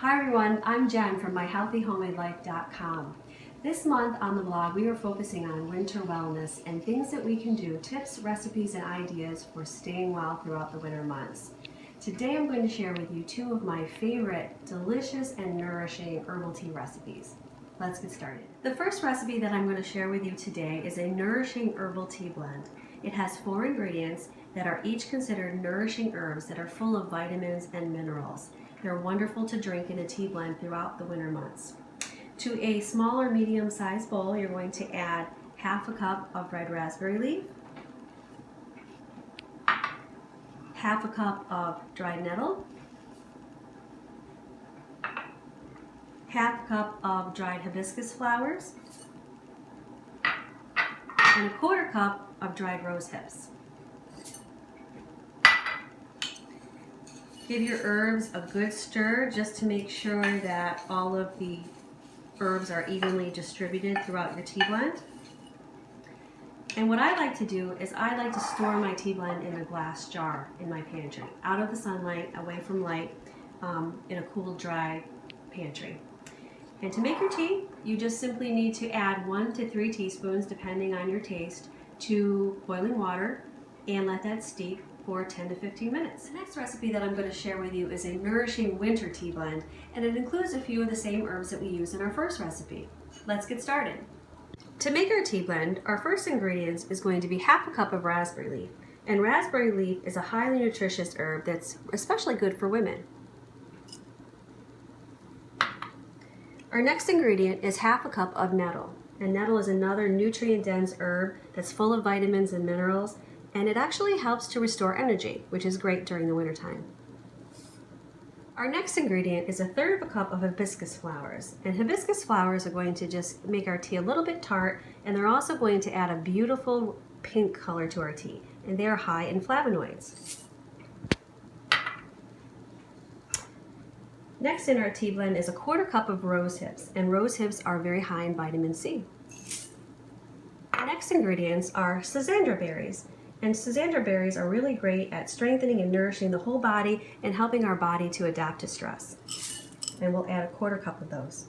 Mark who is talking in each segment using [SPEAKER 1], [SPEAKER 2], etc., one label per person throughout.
[SPEAKER 1] Hi everyone, I'm Jen from myhealthyhomemadelife.com. This month on the blog we are focusing on winter wellness and things that we can do, tips, recipes, and ideas for staying well throughout the winter months. Today I'm going to share with you two of my favorite delicious and nourishing herbal tea recipes. Let's get started. The first recipe that I'm going to share with you today is a nourishing herbal tea blend. It has 4 ingredients that are each considered nourishing herbs that are full of vitamins and minerals. They're wonderful to drink in a tea blend throughout the winter months. To a small or medium-sized bowl, you're going to add half a cup of red raspberry leaf, half a cup of dried nettle, half a cup of dried hibiscus flowers, and a quarter cup of dried rose hips. Give your herbs a good stir just to make sure that all of the herbs are evenly distributed throughout your tea blend. And what I like to do is I like to store my tea blend in a glass jar in my pantry, out of the sunlight, away from light, in a cool, dry pantry. And to make your tea, you just simply need to add 1 to 3 teaspoons, depending on your taste, to boiling water and let that steep for 10 to 15 minutes. The next recipe that I'm going to share with you is a nourishing winter tea blend, and it includes a few of the same herbs that we used in our first recipe. Let's get started. To make our tea blend, our first ingredient is going to be half a cup of raspberry leaf. And raspberry leaf is a highly nutritious herb that's especially good for women. Our next ingredient is half a cup of nettle. And nettle is another nutrient-dense herb that's full of vitamins and minerals, and it actually helps to restore energy, which is great during the wintertime. Our next ingredient is 1/3 of a cup of hibiscus flowers. And hibiscus flowers are going to just make our tea a little bit tart, and they're also going to add a beautiful pink color to our tea, and they are high in flavonoids. Next in our tea blend is 1/4 cup of rose hips, and rose hips are very high in vitamin C. Our next ingredients are schisandra berries. And schisandra berries are really great at strengthening and nourishing the whole body and helping our body to adapt to stress. And we'll add 1/4 cup of those.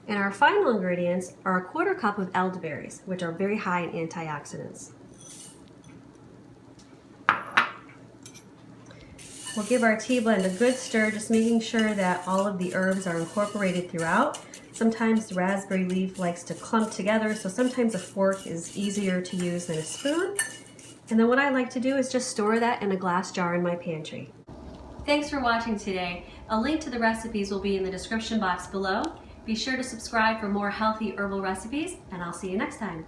[SPEAKER 1] And our final ingredients are 1/4 cup of elderberries, which are very high in antioxidants. We'll give our tea blend a good stir, just making sure that all of the herbs are incorporated throughout. Sometimes the raspberry leaf likes to clump together, so sometimes a fork is easier to use than a spoon. And then what I like to do is just store that in a glass jar in my pantry. Thanks for watching today. A link to the recipes will be in the description box below. Be sure to subscribe for more healthy herbal recipes, and I'll see you next time.